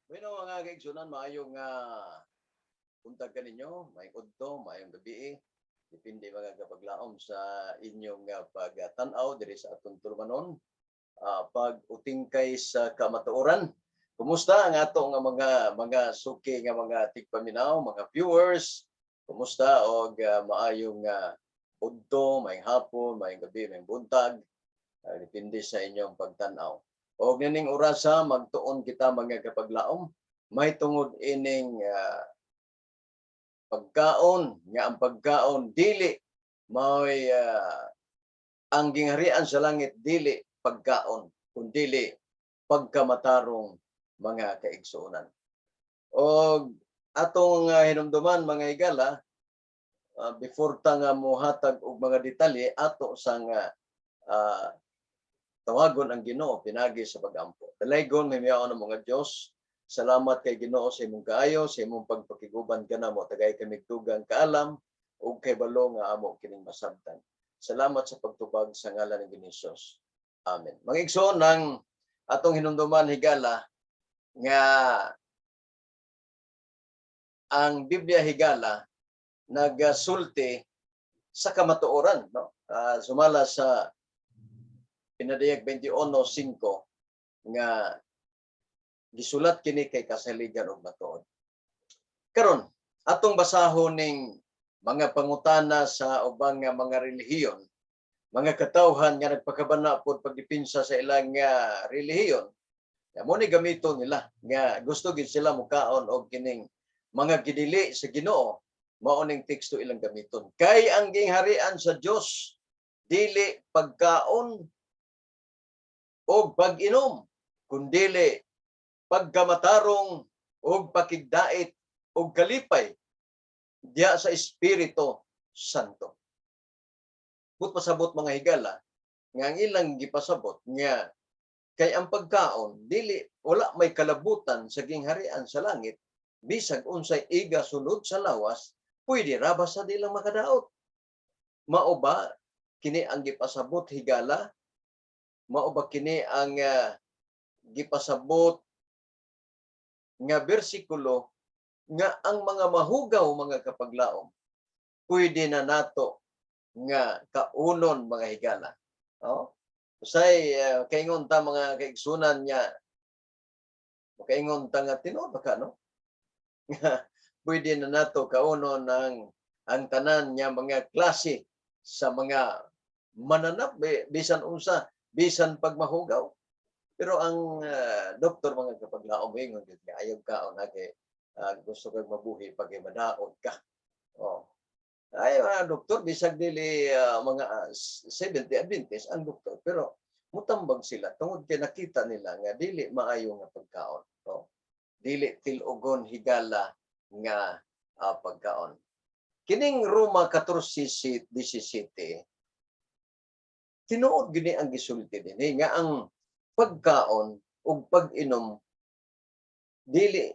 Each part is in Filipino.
Bueno, mga kaigsunan, maayong buntag ka ninyo, maayong udto, maayong gabi. Depende mga kapaglaom sa inyong pagtanaw diri sa atong turmanon, pag-utingkay sa kamatuoran. Kumusta ang ato nga mga suki nga mga tigpaminaw, mga viewers? Kumusta og maayong udto, maayong hapon, maayong gabi, maayong buntag. Depende sa inyong pagtanaw. O ganing orasa magtuon kita mga kapaglaom, may tungod ining pagkaon nga ang pagkaon dili may ang gingharian sa langit dili pagkaon kundi pagkamatarong mga kaigsuonan. O atong hinumduman mga higala, before ta nga mohatag og mga detalye ato sa nga tawagon ang Ginoo pinagi sa pag-ampo. Dalaygon may miyaon ang mga Dios. Salamat kay Ginoo sa imong kaayo, sa imong pagpakiguban kanamo tagay kami tugang kaalam ug kay balo nga amo kining masabtan. Salamat sa pagtubag sa ngalan ni Hesus. Amen. Mag-igsoon ng atong hinumduman higala nga ang Biblia higala nagasulti sa kamatuoran, no? Sumala sa pinadayag 21:5 nga gisulat kini kay kasaligan og matuod. Karon atong basahon ning mga pangutana sa ubang nga mga relihiyon, mga katawhan nga nagpakabana pod pagdipinsa sa ilang relihiyon. Mo ni gamiton nila nga gusto gid sila mukaon og kining mga gidili sa Ginoo, mao ning teksto ilang gamiton. Kay ang gingharian sa Dios dili pagkaon og pag-inom, kundili pagkamatarong og pakigdait og kalipay diya sa Espiritu Santo. But pasabot mga higala nga ang ilang gipasabot nga kay ang pagkaon dili wala may kalabutan sa gingharian sa langit, bisag unsay iga sulod sa lawas pwede ra basta di lang makadaot. Mao ba kini ang gipasabot higala? Mao ba kini ang gipasabot nga bersikulo nga ang mga mahugaw mga kapaglaom pwede na nato nga kaunon mga higala. No? Usay kaingon ta mga kaigsunan niya, kaingon ta nga tinuod ba ka, no? Pwede na nato kaunon ang tanan niya mga klase sa mga mananap bisan unsa, bisan pagmahugaw. Pero ang doktor mga kapaglaom ingon gid nga ayaw kaon kay gusto kag mabuhi pag madaot ka. Oh. Ay doktor bisag dili mga 70 Adventist ang doktor, pero mutambag sila tungod kay nakita nila nga dili maayo nga pagkaon. No? Dili tilugon higala nga pagkaon. Kining Roma 14:17 tinuod gini ang gisulti dinhi nga ang pagkaon ug pag-inom dili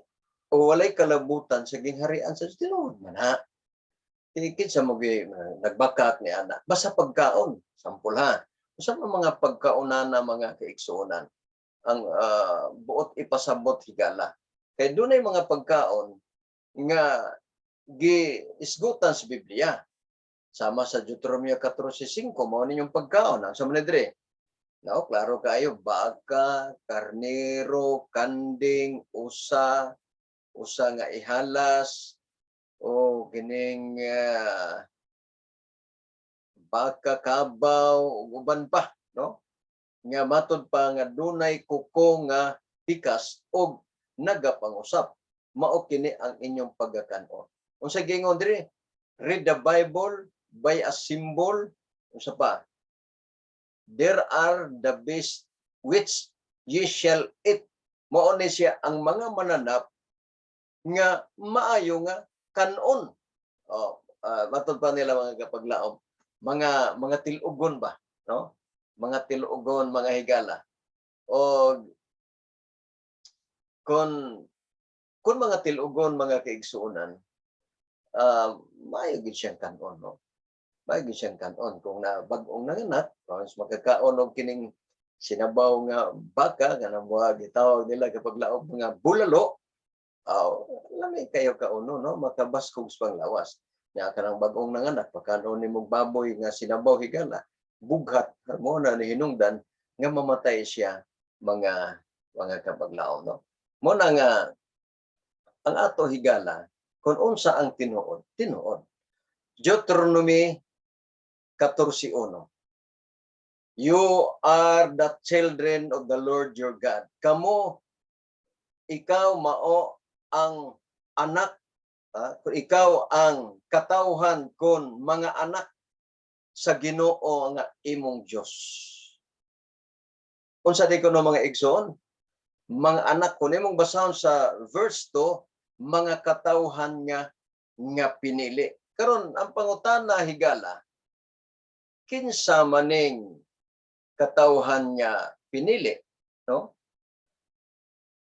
o walay kalabutan sa gingharian sa tinuod man ha. Tinikid sa mga nagbakak ni ana. Basta pagkaon, sampol ha. Usa man mga pagkaonana mga kaigsuonan ang buot ipasabot higala. Kay dunay mga pagkaon nga giisgutan sa Biblia. Sama sa Deuteronomio 14:5 mao ninyong pagkaon ang sumunod no, klaro kayo, baka, karnero, kanding, usa nga ihalas, o kining baka, kabaw, uban pa, no? Nga matod pa nga dunay kuko nga pikas og nagapangusap. Mao kini ang inyong pagkakanon. Unsa gingon diri? Read the Bible by a symbol. Unsa pa? There are the beasts which ye shall eat. Mao ni siya ang mga mananap nga maayo nga kanon. Matod pa nila mga kapaglaom. Mga tilugon ba, no? Mga tilugon, mga higala. O kon mga tilugon, mga kaigsuonan, maayo gid siyang kanon, no? Maayo siyang kanon kung na bag-ong nanganak, mas magkakaon og kining sinabaw nga baka nga namuha gitawag nila kapag laog mga bulalo, Lami kayo kauno, no? Makabaskog sa panglawas. Nya kanang bagong nanganak, pagkano ni mong baboy nga sinabaw higala, bughat, mo na ni hinungdan, nga mamatay siya mga kabaglaon, no? Mo na nga, ang ato higala, kung unsa ang tinuod, tinuod. Deuteronomy 14:1. You are the children of the Lord your God. Ikaw mao ang anak, ikaw ang katawhan kon mga anak sa Ginoo nga imong Dios. Unsa di kuno mga igsoon? Mga anak kun imong basahon sa verse 2, mga katawhan nga pinili. Karon ang pangutana higala, kinsa maning katawhan nga pinili, no?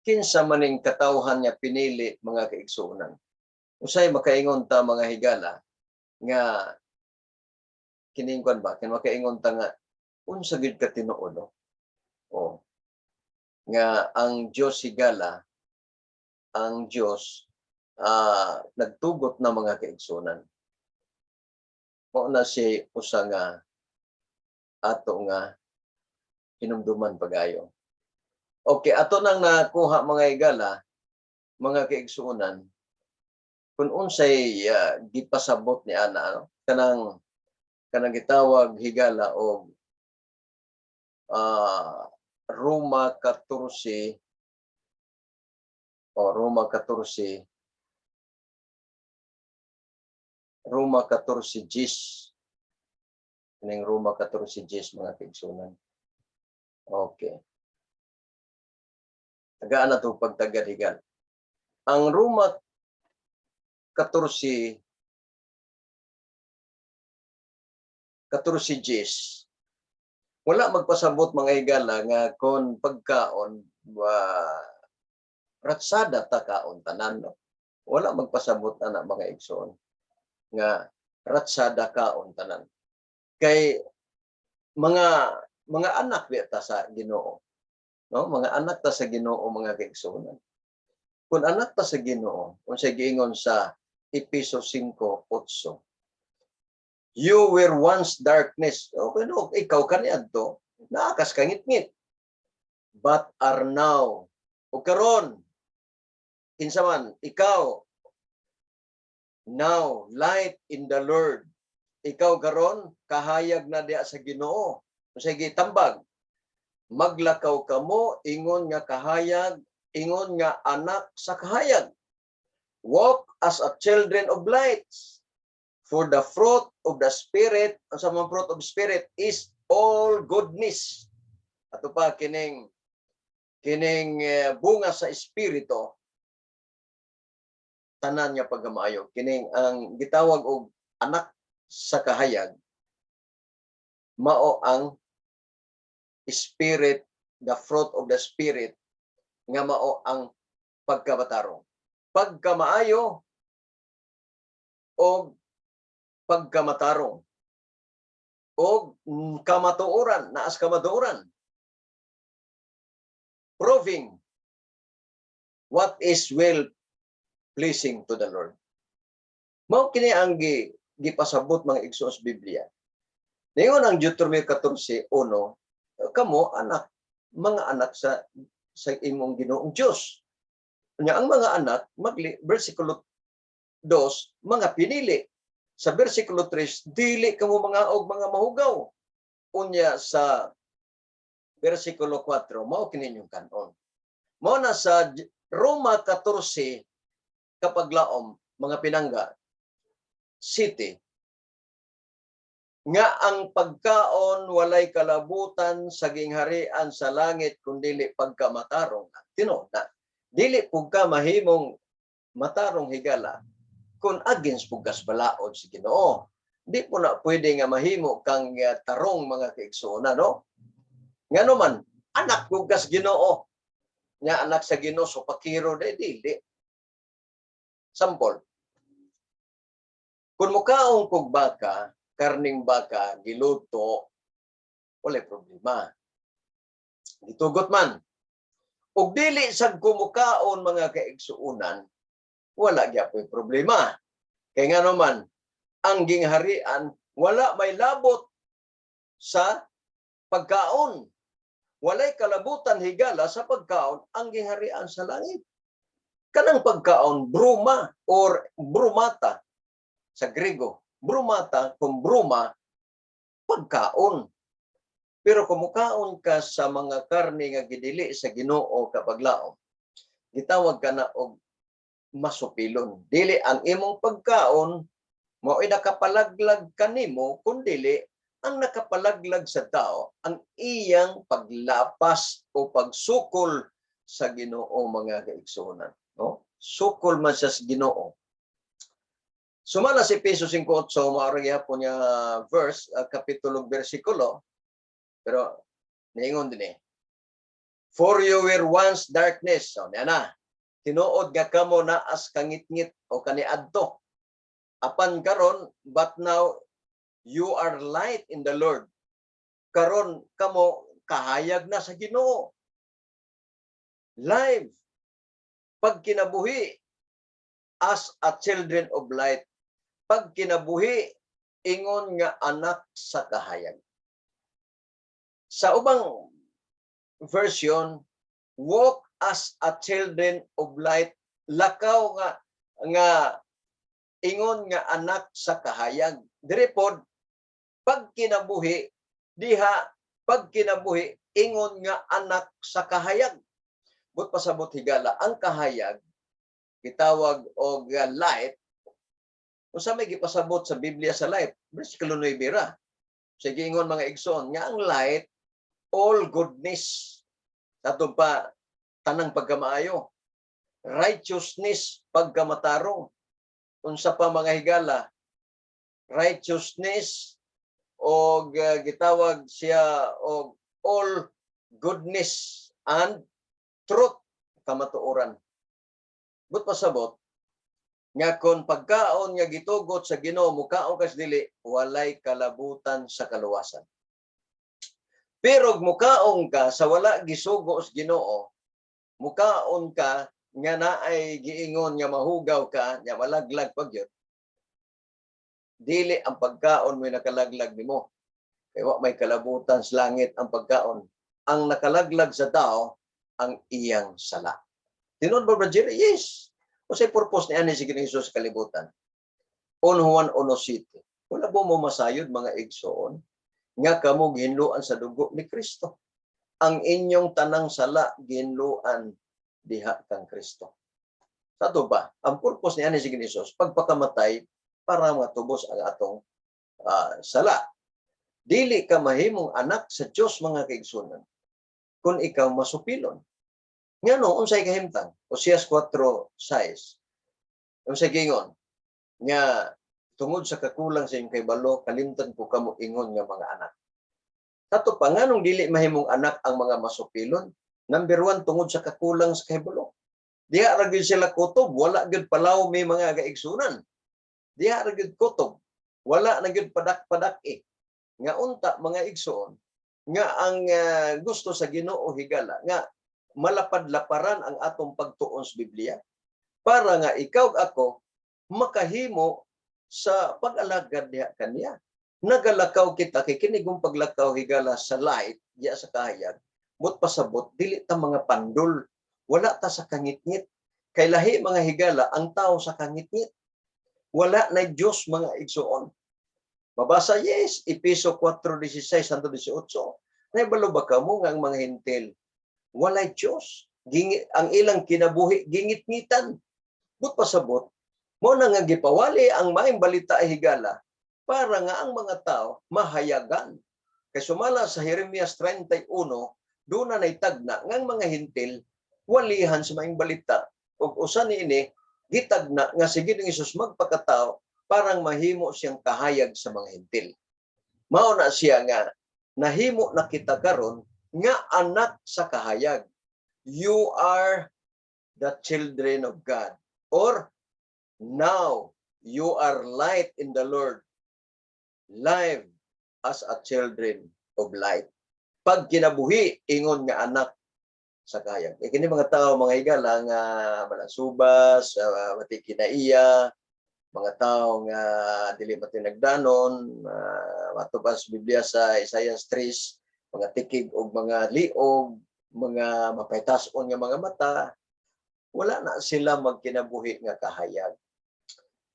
Kinsa maning katawhan nga pinili, mga kaigsuonan? Usay makaingon ta mga higala nga kining kwan ba, kin makaingon ta nga unsa gid ka tinuod, no? O nga ang Dios higala, ang Dios nagtugot na mga kaigsuonan. Mao na si usa nga ato nga hinumduman pagayo. Okay, ato nang nakuha mga higala, mga kaigsuonan, kung unsay gipasabot ni ana, ano? kanang gitawag higala o Roma 14 o Roma 14 10. Kaning Roma 14:10 mga kaigsuonan. Okay. Tagaan na ito pagtagad-higal. Ang Roma 14:10, wala magpasabot mga higala nga kon pagkaon ratsada ta kaon tanan, no? Wala magpasabot na mga igsoon nga ratsada kaon tanan. Kay mga anak ta sa Ginoo, no? Mga anak ta sa Ginoo mga kaigsuonan. Kung anak ta sa Ginoo, unsay giingon sa Efeso 5:8, you were once darkness. Okay, no, ikaw kaniadto naakas kangit-ngit, but are now, o karon kinsa man ikaw now light in the Lord. Ikaw karon kahayag na diha sa Ginoo. Unsay gitambag? Maglakaw kamo ingon nga kahayag, ingon nga anak sa kahayag. Walk as a children of lights. For the fruit of the Spirit, ang sa mga fruit of Spirit is all goodness. Ato pa kining bunga sa Espiritu, tanan nga pagkamaayo. Kining ang gitawag og anak sa kahayag, mao ang Spirit, the fruit of the Spirit, nga mao ang pagkabatarong. Pagkamaayo o pagkamatarong o kamatuoran, naas kamatuoran. Proving what is well pleasing to the Lord. Mao kini ang gipasabot mga igsoon sa Biblia. Ningon ang Deuteronomy 14:1, kamo anak, mga anak sa imong Ginoong Dios. Nya ang mga anak, versikulo 2, mga pinili. Sa versikulo 3, dili kamo mga mahugaw. Unya sa versikulo 4, mao kini inyong kanon. Mao na sa Roma 14 kapag laom mga pinangga city nga ang pagkaon walay kalabutan sa gingharian sa langit kundili pagkamatarong. Tinuod na dili pug ka mahimong matarong higala kung against pugas balaod si Ginoo. Di po na pwede nga mahimo kang tarong mga kaigsuonan, no? Ngano man, anak pugas Ginoo. Nya anak sa Ginoo so pakiro dili. Sampol. Kung mukaong kog baka, karning baka giluto, wala problema. Gitugot man. ug dili sad kumukaon mga kaigsuunan, wala gyapon problema. Kay nga naman ang gingharian wala may labot sa pagkaon. Walay kalabutan higala sa pagkaon ang gingharian sa langit. Kanang pagkaon bruma or brumata sa Grego. Brumata kung bruma pagkaon. Pero kumukaon ka sa mga karne nga gidili sa Ginoo kapag laom, gitawag ka na og masupilon. Dili ang imong pagkaon mao'y nakapalaglag kanimo, kundili ang nakapalaglag sa tao ang iyang paglapas o pagsukol sa Ginoo mga kaigsuonan. No? Sukol man siya sa Ginoo. Sumala si Efesos 5:8, maaaring yapon niya verse, kapitulo, bersikulo, pero niingon din eh. For you were once darkness. So, na. Tinuod nga kamo na as kangit-ngit o kaniadto. Apan karon, but now you are light in the Lord. Karon kamo kahayag na sa Ginoo. Live. Pag kinabuhi as a children of light. Pag kinabuhi, ingon nga anak sa kahayag. Sa ubang version, walk as a children of light. Lakaw nga ingon nga anak sa kahayag. Direpod, pag kinabuhi, diha, pag kinabuhi, ingon nga anak sa kahayag. But pasabot higala, ang kahayag, gitawag og light, kung sa may gipasabot sa Biblia sa light, versikulo 9 ra. Sige ingon mga igsoon, nga ang light, all goodness, atong pa, tanang pagkamaayo, righteousness, pagkamatarong, unsa pa mga higala, righteousness, o gitawag siya og all goodness and truth, kamatuoran. But pasabot, nga kon pagkaon nga gitugot sa Ginoo, mukaon kas dili, walay kalabutan sa kaluwasan. Pero mukaon ka sa wala gisugo sa Ginoo, mukaon ka nga naay giingon nga mahugaw ka, nga malaglag pagyud. Dili ang pagkaon mo'y nakalaglag nimo. Kaya may kalabutan sa langit ang pagkaon. Ang nakalaglag sa tao, ang iyang sala. Tinuod ba, Brother Jerry? Yes. O sa purpose ni ani si Jesus sa kalibutan. On Juan 1:7. Wala po mo masayod mga igsoon nga kamo ginluan sa dugo ni Kristo. Ang inyong tanang sala ginluan diha kang Kristo. Sa to ba? Ang purpose ni ani si Jesus pagpakamatay para matubos ang atong sala. Dili ka mahimong anak sa Dios mga kaigsunan kung ikaw masupilon. Ngano unsay kahimtang? Oseas 4:6. Unsay gingon? Nga tungod sa kakulang sa imong kahibalo, kalimtan ko kamo ingon nga mga anak. Sato pa nganong dili mahimong anak ang mga masupilon? Number 1, tungod sa kakulang sa kahibalo. Diha ra gyud sila kutob, wala gyud palaw may mga kaigsunan. Diha ra gyud kutob, wala na gyud padak-padak nga unta mga igsoon nga ang gusto sa Ginoo higala nga malapad-laparan ang atong pagtuon sa Biblia para nga ikaw ako makahimo sa pag-alagad diha kaniya. Nagalakaw kita kay kinigong paglakaw higala sa light diya sa kahayag. But pasabot dili ta mga pandol, wala ta sa kangitngit. Kay lahi mga higala ang tao sa kangitngit. Wala na Dios mga igsoon. Mabasa yes, Efeso 4:16 hangtod 18. Naibalo ba kamo nga ang mga hentil walay Diyos. Ang ilang kinabuhi, gingit-ngitan. But pasabot, mo na nga gipawali ang maayong balita ay higala para nga ang mga tao mahayagan. Kay sumala sa Jeremias 31, doon na naitagna nga ang mga hintil walihan sa maayong balita. Ug usa niini gitagna nga sige ng Hesus magpakatao parang mahimo siyang kahayag sa mga hintil. Mao na siya nga nahimo na kita karon nga anak sa kahayag. You are the children of God. Or, now, you are light in the Lord. Live as a children of light. Pag kinabuhi, ingon nga anak sa kahayag. Kini mga tao mga higala nga malasubas, matikinaiya, mga tao nga dili matinagdanon, matubas Biblia sa Isaiah 3, mga tikig og mga liog, mga mapaytas-on nga mga mata, wala na sila magkinabuhi nga kahayag.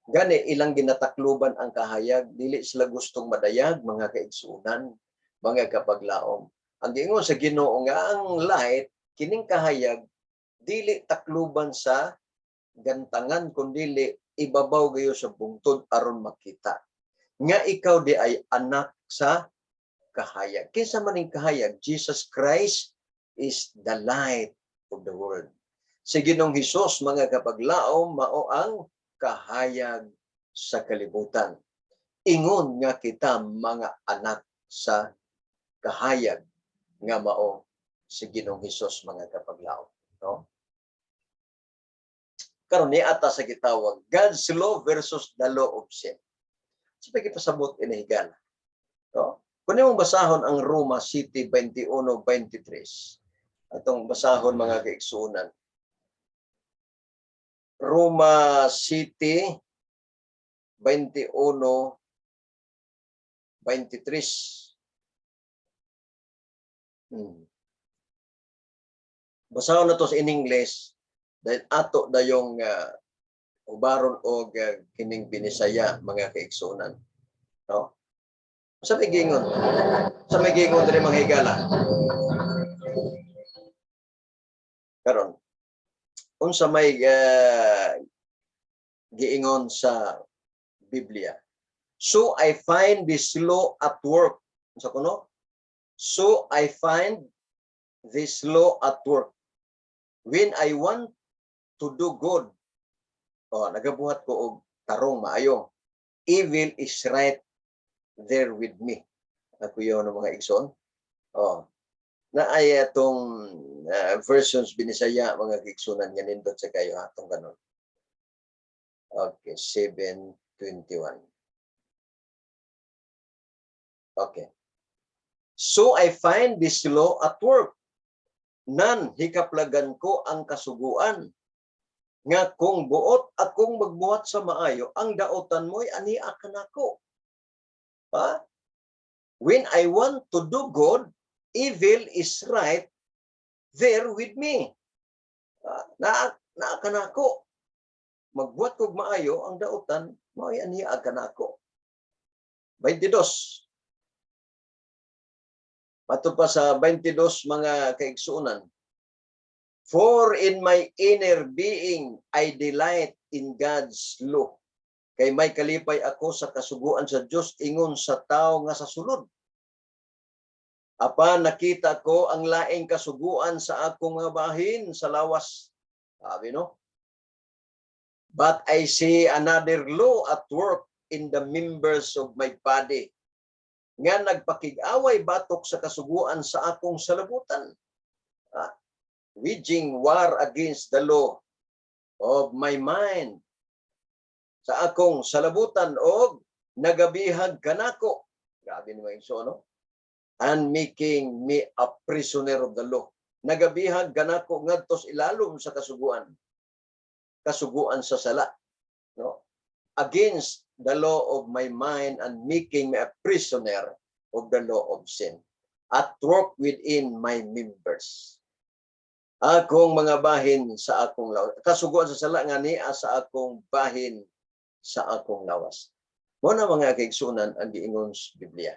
Gani ilang ginatakluban ang kahayag, dili sila gustong madayag, mga kaigsunan, mga kapaglaom. Ang giingon sa Ginoo nga ang light kining kahayag dili takluban sa gantangan kundi ibabaw gayo sa bungtod aron makita nga ikaw di ay anak sa kahayag. Kinsa man ning kahayag? Jesus Christ is the light of the world. Si Ginoong Hesus mga kapaglaom mao ang kahayag sa kalibutan. Ingon nga kita mga anak sa kahayag nga mao si Ginoong Hesus mga kapaglaom, no? Karon ni ata sa gitawag God's law versus the law of sin. Sige pasabot inihigan, no? Kung imong basahon ang Roma City 21:23. Atong basahon mga kaigsunan. Roma City 21:23. Basahon na to in English dahil ato dayong ubaron o kining Binisaya mga kaigsunan, no? Sa may gingon diri mga higala. Karon unsa may giingon sa Biblia. So I find this law at work. Unsa kuno? So I find this law at work. When I want to do good, nagabuhat ko og tarong maayo. Evil is right there with me. Ako yun ng mga igsoon. Na ay atong versions Binisaya mga igsunan nga nindot sa kayo atong ganon. Okay, 7:21. Okay. So I find this law at work. Nan hikaplagan ko ang kasuguan nga kung buot at kung magbuhat sa maayo, ang daotan mo'y ania kanako. When I want to do good, evil is right there with me. Na kanako. Magbuhat kog maayo, ang daotan mo'y ania kanako. 22. Pato pa sa 22 mga kaigsunan. For in my inner being, I delight in God's law. Kay may kalipay ako sa kasuguan sa Dios ingon sa tao nga sa sulod. Apan nakita ko ang laing kasuguan sa akong mga bahin sa lawas. Sabi no? But I see another law at work in the members of my body. Nga nagpakig-away batok sa kasuguan sa akong salabutan. Waging war against the law of my mind. Sa akong salabutan og nagabihag kanako. Grabe naman yung no? And making me a prisoner of the law. Nagabihag kanako ngadtos ilalom sa kasuguan. Kasuguan sa sala. No? Against the law of my mind and making me a prisoner of the law of sin. At work within my members. Akong mga bahin sa akong lawas. Kasuguan sa sala nga niya sa akong bahin sa akong lawas. Muna mga kaigsunan ang giingon sa Biblia.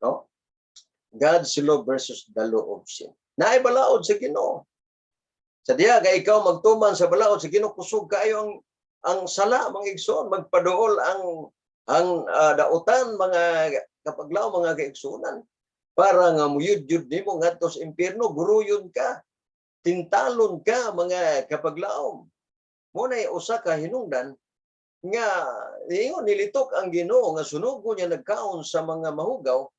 No? God's law versus the law of sin. Naay balaod sa Ginoo. Sa diha kay ikaw magtuman sa balaod sa Ginoo kusog kaayo ang sala mga igsoon magpaduol ang dautan mga kapaglaw mga kaigsunan para nga muyud-yud nimo ngadto sa impierno guruyon ka tintalon ka mga kapaglaom mo na usa ka hinungdan nga ingon nilitok ang Ginoo nga sunugo niya nagkaon sa mga mahugaw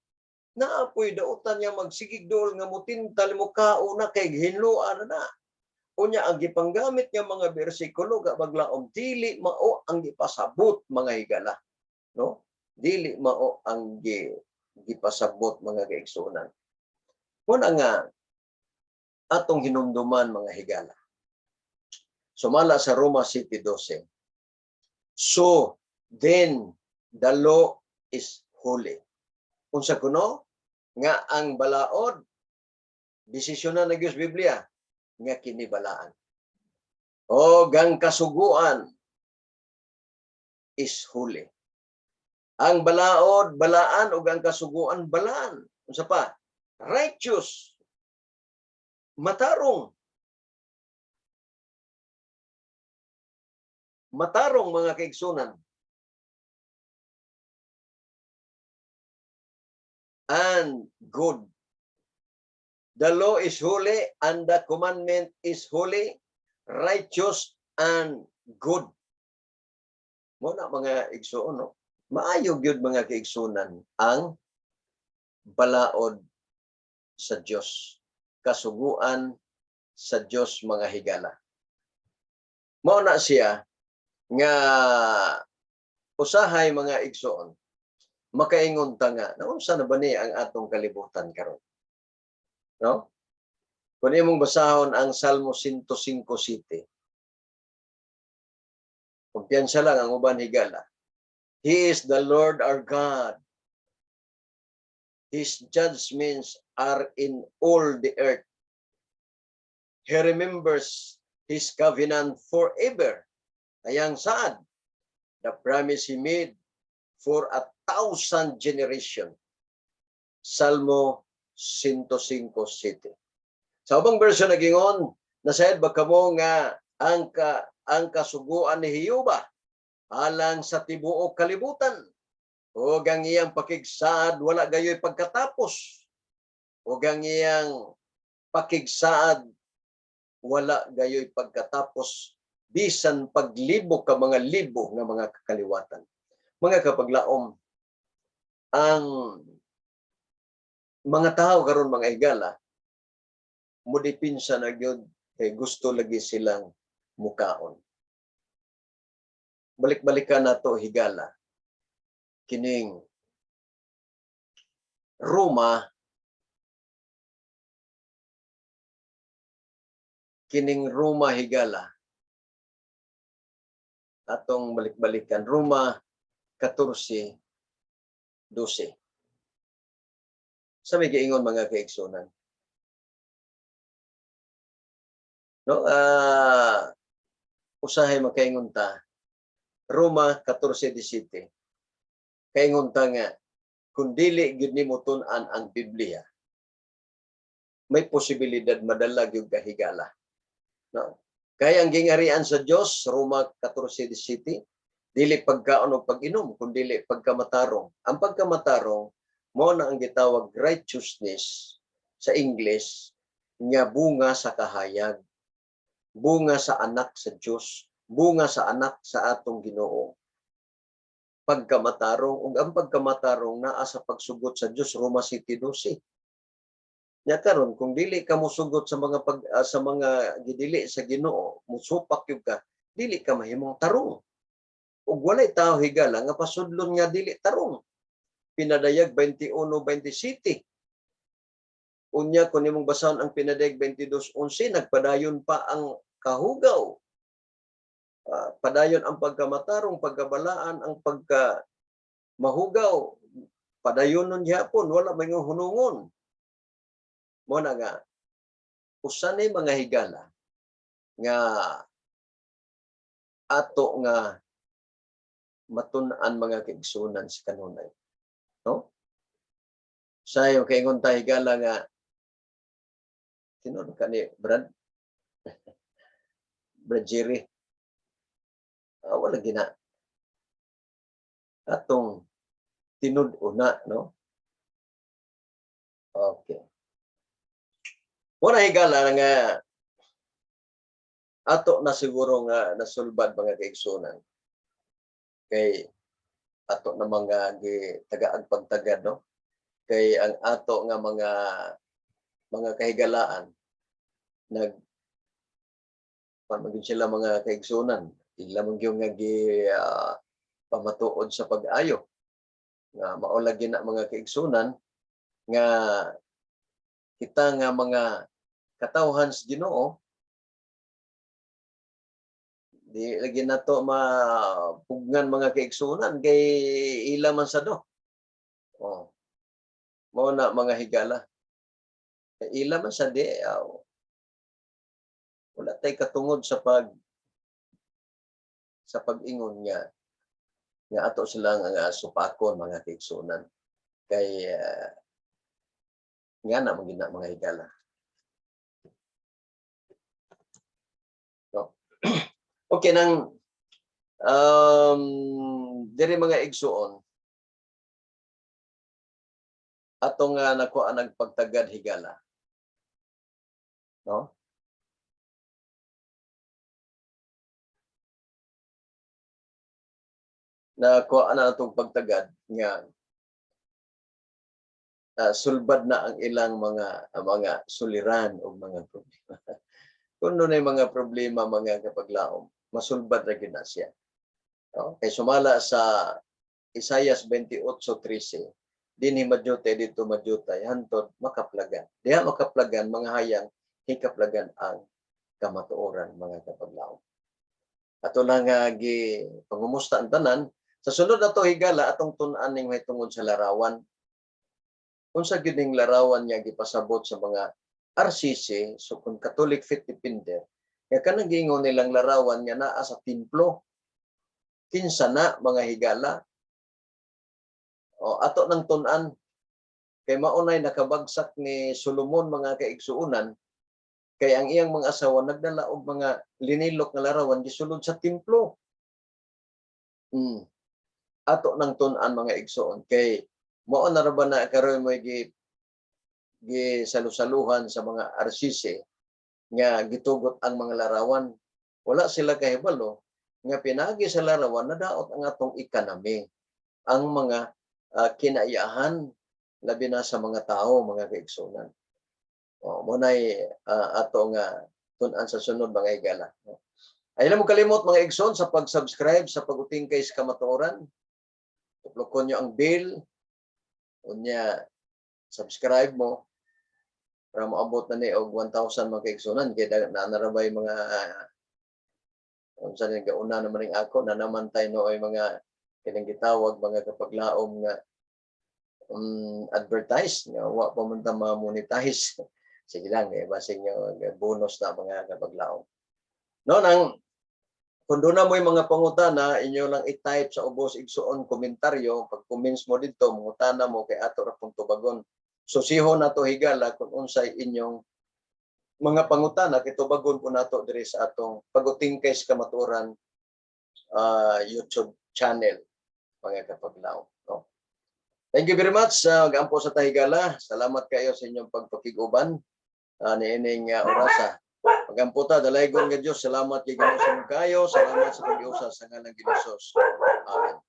naapoy dautan niya magsigig dol nga mutintal mo kauna kay hinluan na. Unya ang gipanggamit nga mga bersikulo kapaglaom dili mao ang gipasabot mga higala, no? Dili mao ang gipasabot mga kaigsunan. Muna nga atong hinumduman mga higala. Sumala sa Roma City 12. So then the law is holy. Unsa kuno nga ang balaod desisyonan na Dios Biblia nga kinibalaan. O gang kasuguan is holy. Ang balaod balaan ug ang kasuguan balaan. Unsa pa? Righteous. Matarong. Matarong mga kaigsunan. And good. The law is holy and the commandment is holy, righteous and good. Muna mga igsoon, no? Maayo gyud mga kaigsunan ang balaod sa Dios. Kasuguan sa Dios mga higala. Mao na siya nga usahay mga igsoon. Makaingon ta nga, naunsa na ba ni ang atong kalibutan karon? No? Kung imong basahon ang Salmo 105:7. Kumpiyansa lang ang uban higala. He is the Lord our God. His judgments are in all the earth. He remembers His covenant forever. Ayang saad, the promise He made for 1,000 generations. Salmo 105:7. Sa ubang version nagingon, nasayad ba kamo nga ang kasuguan ni Hiyuba alang sa tibuok kalibutan o ang iyang pakigsaad wala gayoy pagkatapos o ang iyang pakigsaad wala gayoy pagkatapos bisan paglibo ka mga libo nga mga kakaliwatan. Mga kapaglaom, ang mga tao karon mga higala mudipinsa na gyud kay gusto lagi silang mukaon. Balik-balikan nato higala kining Roma higala atong balik-balikan Roma 14:12. Sa may giingon mga kaigsunan. No, usahay makaingon ta. Roma 14:17. Kaingon ta nga kung dili gyud nimo tun-an ang Biblia, may posibilidad madala gyud ka higala. No? Kaya ang gingarian sa Dios, Roma 14:17, dili pagkaon o pag-inom, kundi dili pagkamatarong. Ang pagkamatarong mo na ang gitawag righteousness sa English nga bunga sa kahayag. Bunga sa anak sa Dios, bunga sa anak sa atong Ginoo. Pagkamatarong, ug ang pagkamatarong naa sa pagsugot sa Dios, Roma 7:12. Nya karon kung dili ka mosugot sa mga sa mga gidili sa Ginoo, musupak gyud ka, dili ka mahimong tarong. Ug walay tao higala nga pasudlon nga dili tarong. Pinadayag 21:27. Unya kung imong basahon ang Pinadayag 22:11, nagpadayon pa ang kahugaw. Padayon ang pagkamatarong, pagkabalaan, ang pagkamahugaw. Padayonon gyapon, wala may hunungon. Mo na nga usanay mga higala nga ato nga matun-an mga kaigsunan sa kanunay. No? Sayo kaingon ta higala nga tinud kani Brad Jerry. Wala gina. Atong tinud una, no? Okay. Wala higala nga ato na siguro nga nasulbad mga kaigsunan. Kay ato na mga tagaag pagtagad, no? Kay ang ato nga mga kahigalaan pamagin sila mga kaigsunan. Ila man gyud nga pamatuod sa pag-ayo. Nga maulagi na mga kaigsunan nga kita nga mga katawhan sa Ginoo, di lagi na to mapugnan mga kaigsunan kay ila man sa do. Oh, mao na mga higala. Kay ila man sa di, wala tay katungod sa pag-ingon nga ato sila nga supakon mga kaigsunan. Kay nga na magina mga higala. No? Okay nang diri mga igsuon atong nakuha nagpagtagad higala. No? Nakuha na atong pagtagad nga sulbad na ang ilang mga suliran o mga problema. Kung doon ay mga problema mga kapaglaom, masulbad ra gyud na siya. No? Kay sumala sa Isaias 28:13, dinhi madyutay dito madyutay hantod makaplagan. Diha makaplagan mga hayang hikaplagan ang kamatuoran mga kapaglaom. Ato lang gi pangumusta ang tanan. Sa sunod na to higala atong tun-an ning may tungod sa larawan. Unsa gyud ning larawan niya gipasabot sa mga RCC, so kung Catholic Faith Defender, nga kanang giingon nilang larawan nga naa sa templo. Kinsa na mga higala. O ato nang tun-an kay maunay nakabagsak ni Solomon mga kaigsuunan kay ang iyang mga asawa nagdala og mga linilok nga larawan gisulod sa templo. Ato nang tun-an mga igsuon kay mao na ra ba na karon mo salusaluhan sa mga RCC nga gitugot ang mga larawan. Wala sila kahibalo nga pinagi sa larawan nadaot ang atong economy, ang mga kinaiyahan labi na sa mga tao mga kaigsunan. Mo nay ato nga tun-an sa sunod mga higala. Ay mo kalimot mga igsoon sa pag-subscribe sa pag-utingkay sa kamatuoran. Tuplokon nyo ang bell. Unya, subscribe mo para maabot na ni og 1,000 mga kaigsunan. Kaya naanarabay mga unsa ni gauna naman ning ako na naman tayo nooy mga kining gitawag mga kapaglaom nga advertise nga wa pa man ta ma-monetize. Sige lang basig nyo bonus na mga kapaglaom. No nang kung doon na mo yung mga pangutana, inyo lang i-type sa ubos igsuon komentaryo. Pag comments mo dito, mangutana mo kay ato ra pong tubagon. So siho na to higala kung unsay inyong mga pangutana kay tubagon po nato diri sa atong pag-utingkay sa kamatuoran YouTube channel mga kapaglaom. No? Thank you very much sa gampo sa tahigala. Salamat kayo sa inyong pagpakiguban niining orasa. Magamputa, dalaygon nga Diyos. Salamat kay Ginoo sa kayo. Salamat sa pag-iusa sa ngalan ni Jesus. Amen.